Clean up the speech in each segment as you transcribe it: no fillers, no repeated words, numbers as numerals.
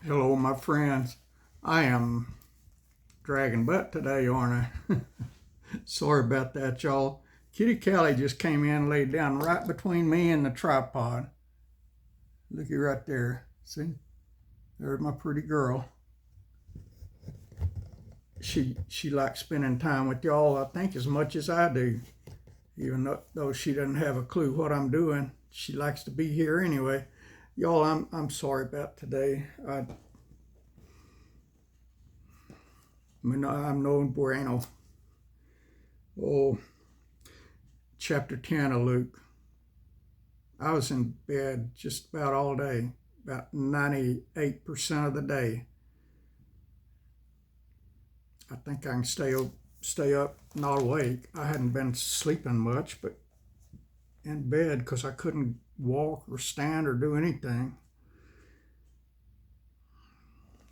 Hello, my friends. I am dragging butt today, aren't I? Sorry about that, y'all. Kitty Callie just came in and laid down right between me and the tripod. Looky right there. See? There's my pretty girl. She likes spending time with y'all, I think, as much as I do. Even though she doesn't have a clue what I'm doing, she likes to be here anyway. Y'all, I'm sorry about today. I'm no bueno. Oh, chapter 10 of Luke. I was in bed just about all day, about 98% of the day. I think I can stay up, not awake. I hadn't been sleeping much, but in bed because I couldn't walk or stand or do anything.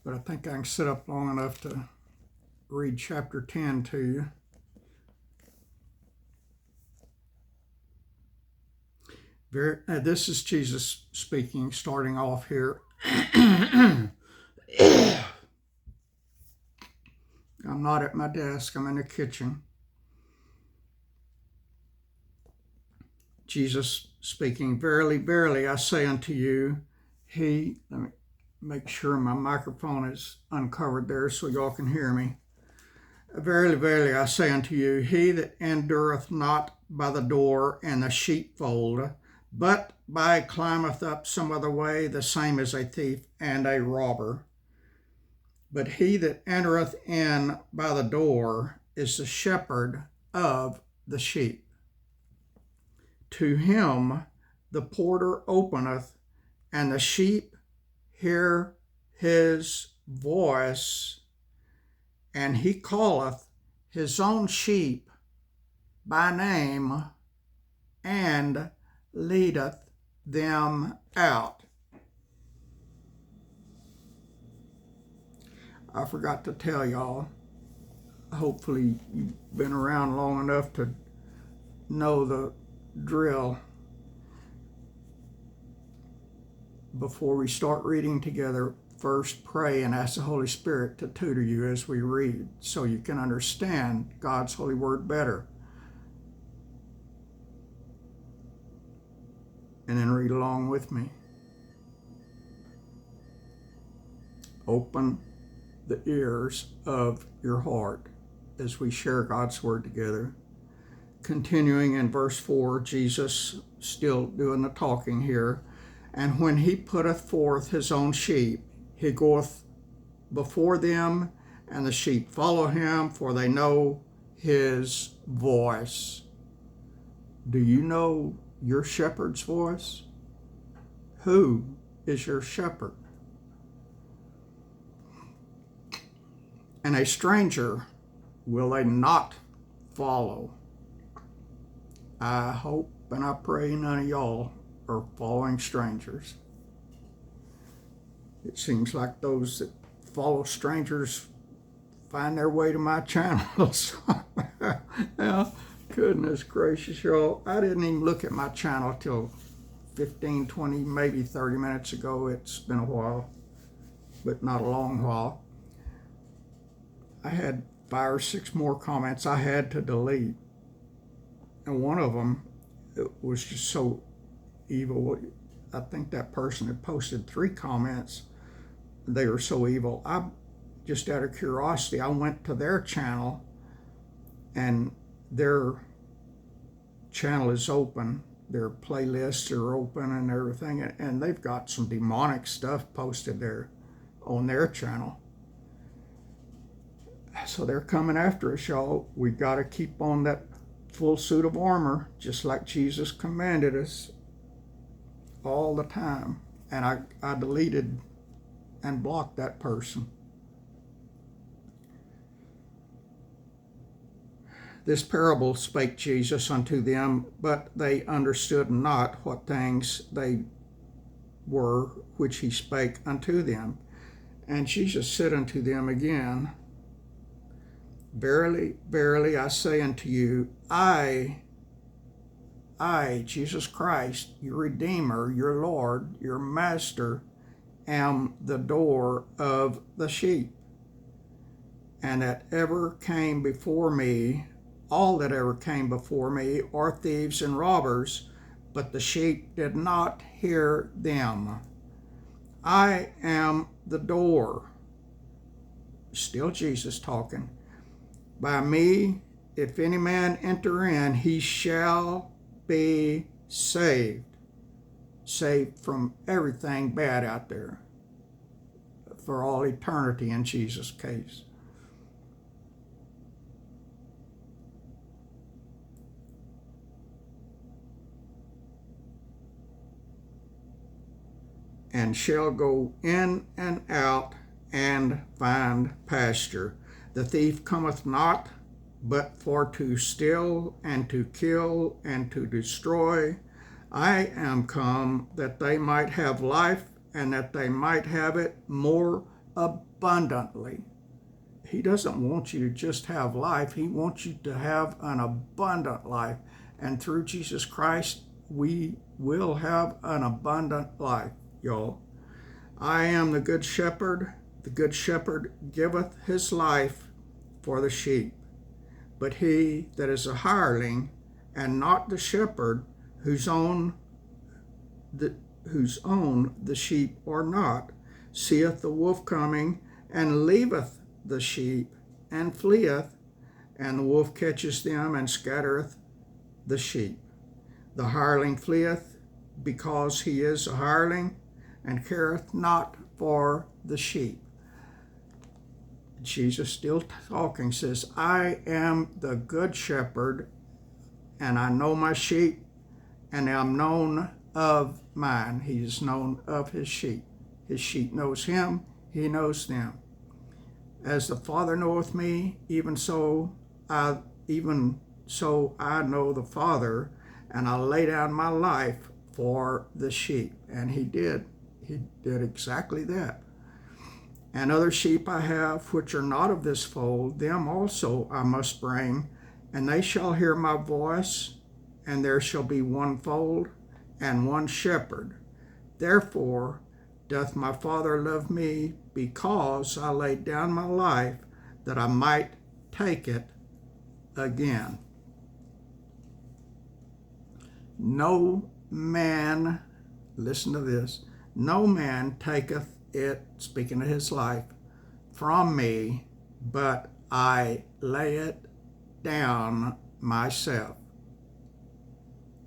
But I think I can sit up long enough to read chapter 10 to you. This is Jesus speaking, starting off here. I'm not at my desk, I'm in the kitchen. Jesus speaking, verily, verily, I say unto you, let me make sure my microphone is uncovered there so y'all can hear me. Verily, verily, I say unto you, he that endureth not by the door and the sheepfold, but climbeth up some other way, the same is a thief and a robber. But he that entereth in by the door is the shepherd of the sheep. To him the porter openeth, and the sheep hear his voice, and he calleth his own sheep by name, and leadeth them out. I forgot to tell y'all, hopefully you've been around long enough to know the drill. Before we start reading together, first pray and ask the Holy Spirit to tutor you as we read so you can understand God's holy word better. And then read along with me. Open the ears of your heart as we share God's word together. Continuing in verse 4, Jesus still doing the talking here. And when he putteth forth his own sheep, he goeth before them, and the sheep follow him, for they know his voice. Do you know your shepherd's voice? Who is your shepherd? And a stranger will they not follow. I hope and I pray none of y'all are following strangers. It seems like those that follow strangers find their way to my channels. Yeah, goodness gracious, y'all. I didn't even look at my channel till 15, 20, maybe 30 minutes ago. It's been a while, but not a long while. I had 5 or 6 more comments I had to delete. And one of them, it was just so evil. I think that person had posted 3 comments. They were so evil. I just out of curiosity, I went to their channel, and their channel is open. Their playlists are open and everything, and they've got some demonic stuff posted there on their channel. So they're coming after us, y'all. We got to keep on that full suit of armor, just like Jesus commanded us all the time. And I deleted and blocked that person. This parable spake Jesus unto them, but they understood not what things they were which he spake unto them. And Jesus said unto them again, Verily, verily, I say unto you, I, Jesus Christ, your Redeemer, your Lord, your Master, am the door of the sheep. And that ever came before me, all that ever came before me are thieves and robbers, but the sheep did not hear them. I am the door. Still Jesus talking. By me, if any man enter in, he shall be saved. Saved from everything bad out there for all eternity in Jesus' case. And shall go in and out and find pasture. The thief cometh not, but for to steal and to kill and to destroy. I am come that they might have life, and that they might have it more abundantly. He doesn't want you to just have life. He wants you to have an abundant life. And through Jesus Christ, we will have an abundant life, y'all. I am the good shepherd. The good shepherd giveth his life for the sheep. But he that is a hireling, and not the shepherd, whose own the sheep are not, seeth the wolf coming, and leaveth the sheep, and fleeth, and the wolf catcheth them, and scattereth the sheep. The hireling fleeth, because he is a hireling, and careth not for the sheep. Jesus still talking, says, I am the good shepherd, and I know my sheep, and am known of mine. He is known of his sheep. His sheep knows him, he knows them. As the Father knoweth me, even so I know the Father, and I lay down my life for the sheep. And he did exactly that. And other sheep I have, which are not of this fold, them also I must bring, and they shall hear my voice, and there shall be one fold and one shepherd. Therefore doth my Father love me, because I laid down my life, that I might take it again. No man, listen to this, no man taketh it, speaking of his life, from me, but I lay it down myself.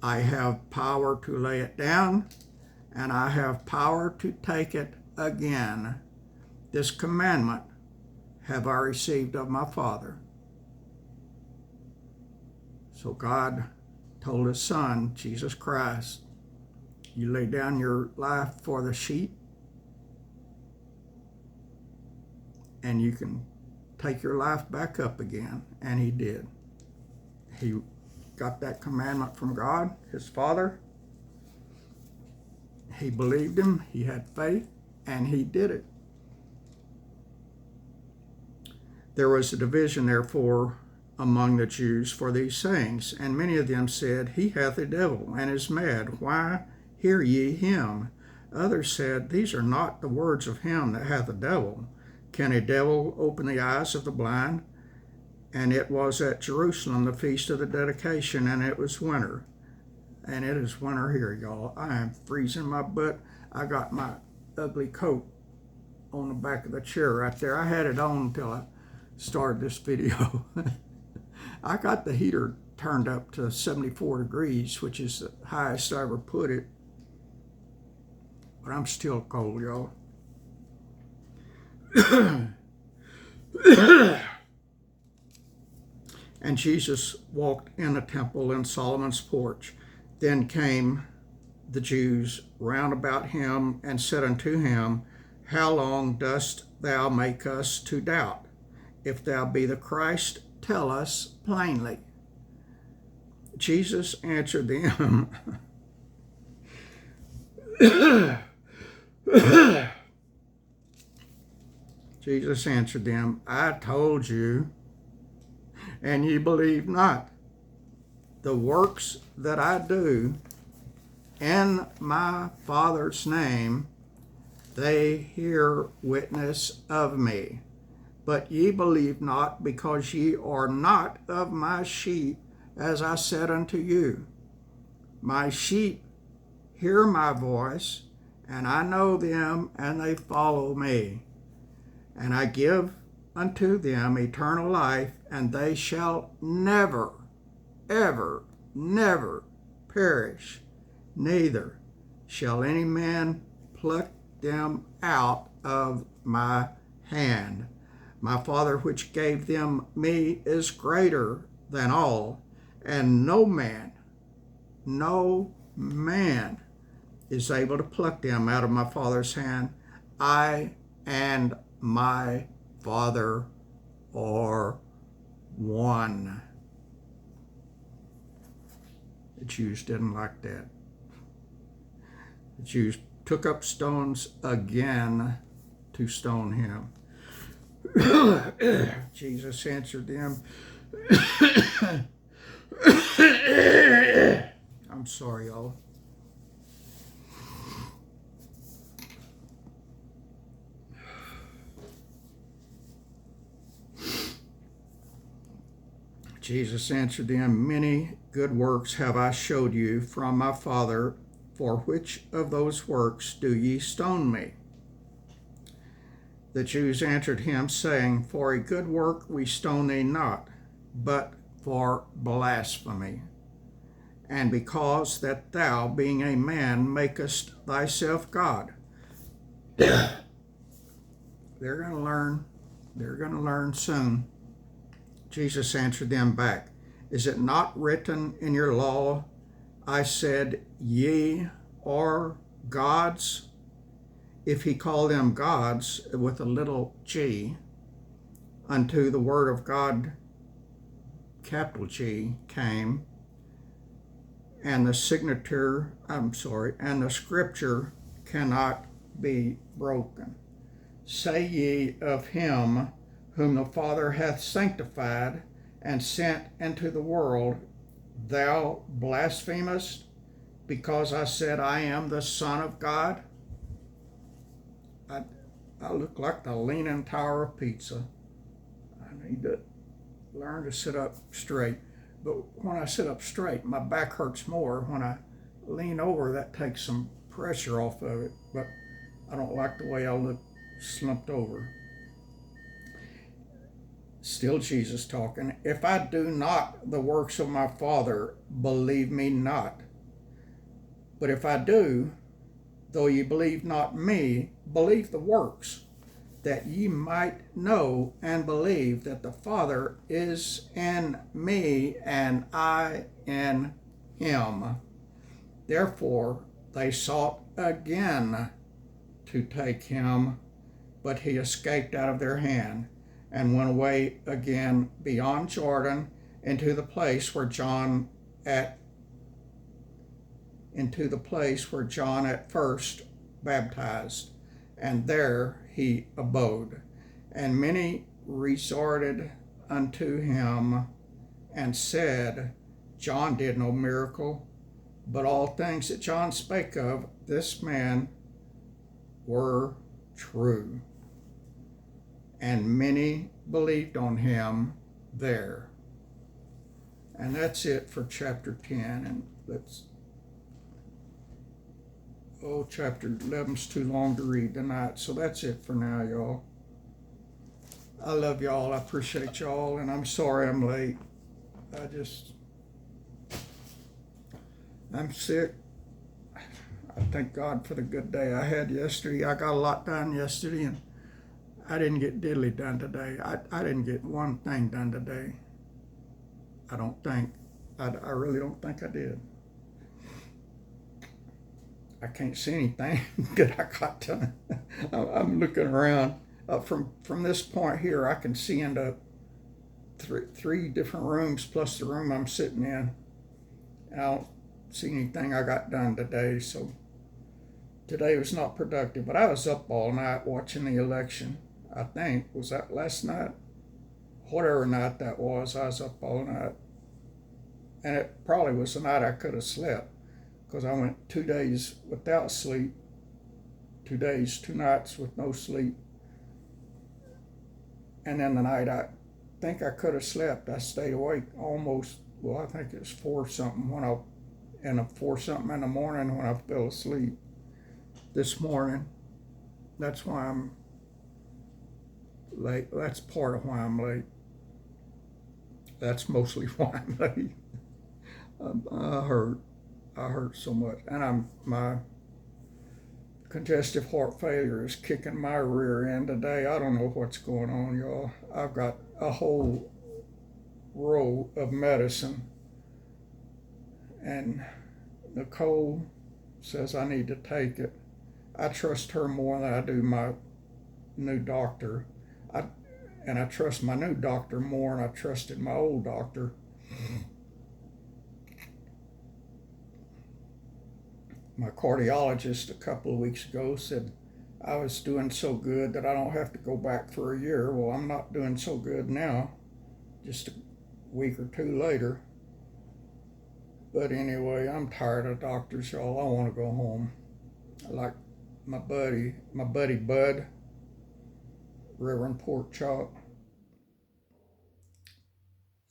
I have power to lay it down, and I have power to take it again. This commandment have I received of my Father. So God told his Son, Jesus Christ, you lay down your life for the sheep, and you can take your life back up again. And he did. He got that commandment from God, his Father. He believed him, he had faith, and he did it. There was a division, therefore, among the Jews for these things, and many of them said, he hath a devil, and is mad. Why hear ye him? Others said, these are not the words of him that hath a devil. Can a devil open the eyes of the blind? And it was at Jerusalem, the feast of the dedication, and it was winter. And it is winter here, y'all. I am freezing my butt. I got my ugly coat on the back of the chair right there. I had it on until I started this video. I got the heater turned up to 74 degrees, which is the highest I ever put it. But I'm still cold, y'all. And Jesus walked in the temple in Solomon's porch. Then came the Jews round about him, and said unto him, how long dost thou make us to doubt? If thou be the Christ, tell us plainly. Jesus answered them, Jesus answered them, I told you, and ye believe not. The works that I do in my Father's name, they hear witness of me. But ye believe not, because ye are not of my sheep, as I said unto you. My sheep hear my voice, and I know them, and they follow me. And I give unto them eternal life, and they shall never, ever, never perish, neither shall any man pluck them out of my hand. My Father which gave them me is greater than all, and no man is able to pluck them out of my Father's hand. I and my Father are one. The Jews didn't like that. The Jews took up stones again to stone him. Jesus answered them. I'm sorry, y'all. Jesus answered them, many good works have I showed you from my Father. For which of those works do ye stone me? The Jews answered him, saying, for a good work we stone thee not, but for blasphemy, and because that thou, being a man, makest thyself God. They're going to learn soon. Jesus answered them back, is it not written in your law, I said, ye are gods? If he call them gods with a little g, unto the word of God, capital G, came, and the scripture cannot be broken. Say ye of him whom the Father hath sanctified and sent into the world, thou blasphemest, because I said I am the Son of God? I look like the Leaning Tower of Pizza. I need to learn to sit up straight. But when I sit up straight, my back hurts more. When I lean over, that takes some pressure off of it. But I don't like the way I look slumped over. Still Jesus talking. If I do not the works of my Father, believe me not. But if I do, though ye believe not me, believe the works, that ye might know and believe that the Father is in me and I in him. Therefore they sought again to take him, but he escaped out of their hand, and went away again beyond Jordan into the place where John at first baptized, and there he abode. And many resorted unto him and said, John did no miracle, but all things that John spake of this man were true. And many believed on him there. And that's it for chapter 10. And chapter 11's too long to read tonight. So that's it for now, y'all. I love y'all. I appreciate y'all. And I'm sorry I'm late. I'm sick. I thank God for the good day I had yesterday. I got a lot done yesterday, and I didn't get diddly done today. I didn't get one thing done today. I don't think. I really don't think I did. I can't see anything that I got done. I'm looking around. From this point here, I can see into three different rooms plus the room I'm sitting in. I don't see anything I got done today, so today was not productive. But I was up all night watching the election. I think, was that last night? Whatever night that was, I was up all night. And it probably was the night I could have slept, because I went 2 days without sleep 2 days, 2 nights with no sleep. And then the night I think I could have slept, I stayed awake almost, well, I think it was 4 something and 4 something in the morning when I fell asleep this morning. That's why I'm late. That's part of why I'm late. That's mostly why I'm late. I hurt. I hurt so much, and my congestive heart failure is kicking my rear end today. I don't know what's going on, y'all. I've got a whole row of medicine, and Nicole says I need to take it. I trust her more than I do my new doctor. I trust my new doctor more than I trusted my old doctor. My cardiologist a couple of weeks ago said I was doing so good that I don't have to go back for a year. Well, I'm not doing so good now, just a week or 2 later. But anyway, I'm tired of doctors, y'all. I want to go home. I like my buddy Bud, Reverend Pork Chop.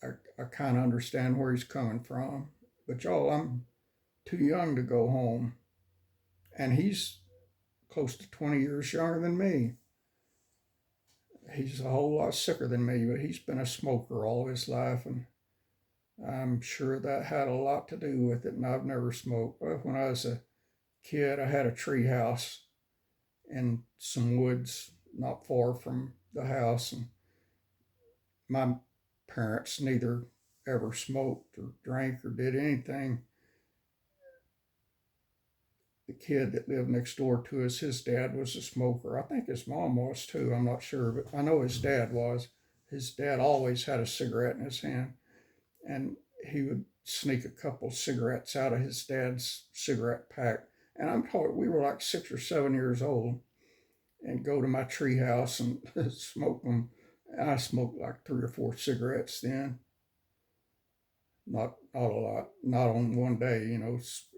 I kind of understand where he's coming from. But y'all, I'm too young to go home. And he's close to 20 years younger than me. He's a whole lot sicker than me, but he's been a smoker all his life, and I'm sure that had a lot to do with it. And I've never smoked. When I was a kid, I had a tree house in some woods not far from the house, and my parents neither ever smoked or drank or did anything. The kid that lived next door to us, his dad was a smoker. I think his mom was too. I'm not sure, but I know his dad was. His dad always had a cigarette in his hand, and he would sneak a couple cigarettes out of his dad's cigarette pack. And I'm talking, we were like 6 or 7 years old, and go to my tree house and smoke them. And I smoked like 3 or 4 cigarettes then. Not a lot, not on one day,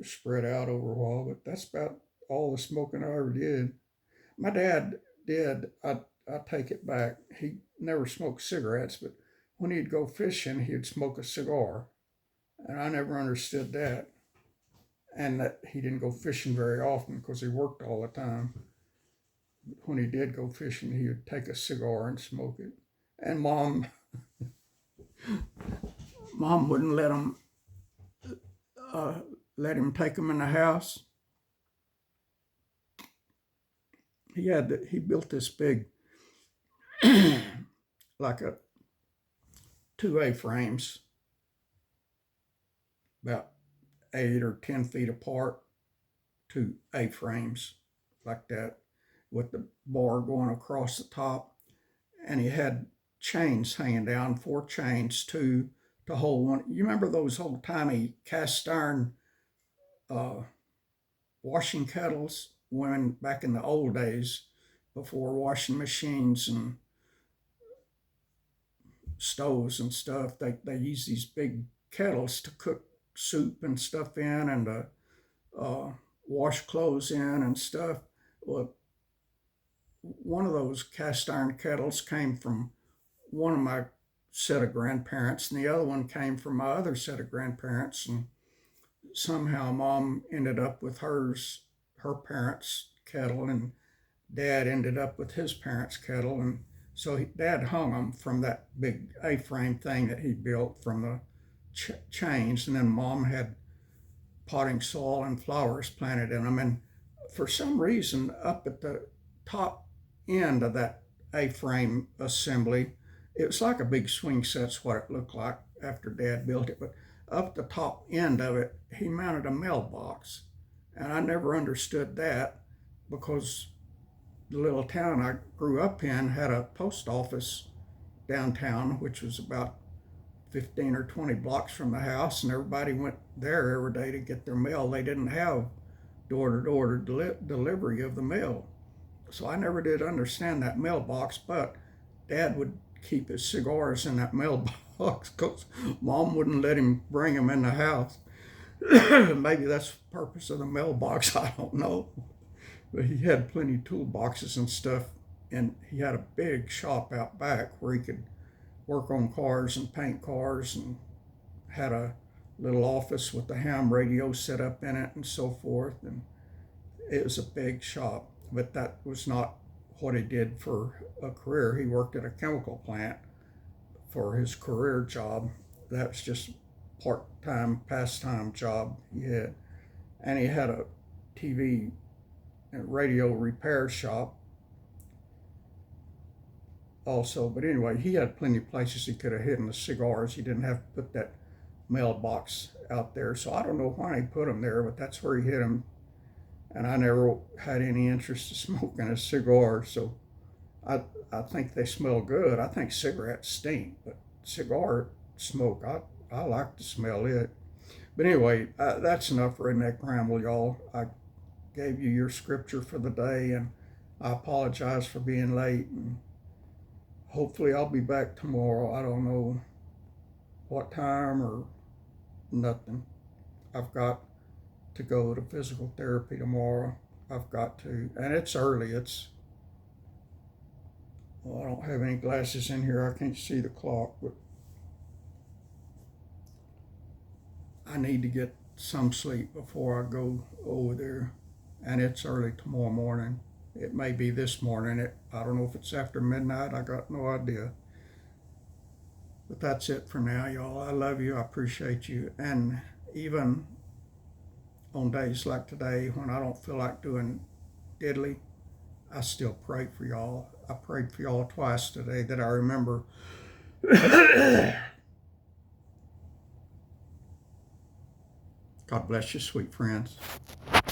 spread out over a while, but that's about all the smoking I ever did. My dad did, I take it back. He never smoked cigarettes, but when he'd go fishing, he'd smoke a cigar. And I never understood that. And that he didn't go fishing very often because he worked all the time. But when he did go fishing, he would take a cigar and smoke it. And mom wouldn't let him take them in the house. He built this big, like 2 A-frames, about 8 or 10 feet apart, 2 A-frames like that, with the bar going across the top, and he had chains hanging down, 4 chains to hold one. You remember those old timey cast iron washing kettles when back in the old days, before washing machines and stoves and stuff, they used these big kettles to cook soup and stuff in, and to wash clothes in and stuff. Well, one of those cast iron kettles came from one of my set of grandparents, and the other one came from my other set of grandparents. And somehow mom ended up with her parents' kettle, and dad ended up with his parents' kettle. And so dad hung them from that big A-frame thing that he built from the chains, and then mom had potting soil and flowers planted in them. And for some reason, up at the top end of that A-frame assembly, it was like a big swing set's what it looked like after dad built it, but up the top end of it, he mounted a mailbox. And I never understood that, because the little town I grew up in had a post office downtown, which was about 15 or 20 blocks from the house, and everybody went there every day to get their mail. They didn't have door-to-door delivery of the mail. So I never did understand that mailbox, but dad would keep his cigars in that mailbox because mom wouldn't let him bring them in the house. Maybe that's the purpose of the mailbox, I don't know. But he had plenty of toolboxes and stuff, and he had a big shop out back where he could work on cars and paint cars, and had a little office with the ham radio set up in it and so forth. And it was a big shop, but that was not what he did for a career. He worked at a chemical plant for his career job. That was just part-time pastime job he had. And he had a TV and radio repair shop also. But anyway, he had plenty of places he could have hidden the cigars. He didn't have to put that mailbox out there. So I don't know why he put them there, but that's where he hid them. And I never had any interest in smoking a cigar, so I think they smell good. I think cigarettes stink, but cigar smoke, I like to smell it. But anyway, that's enough redneck ramble, y'all. I gave you your scripture for the day, and I apologize for being late. And hopefully, I'll be back tomorrow. I don't know what time or nothing. I've got to go to physical therapy tomorrow. I've got to, and it's early. Well, I don't have any glasses in here. I can't see the clock, but I need to get some sleep before I go over there. And it's early tomorrow morning. It may be this morning. I don't know if it's after midnight. I got no idea. But that's it for now, y'all. I love you. I appreciate you. And even on days like today when I don't feel like doing diddly, I still pray for y'all. I prayed for y'all twice today that I remember. God bless you, sweet friends.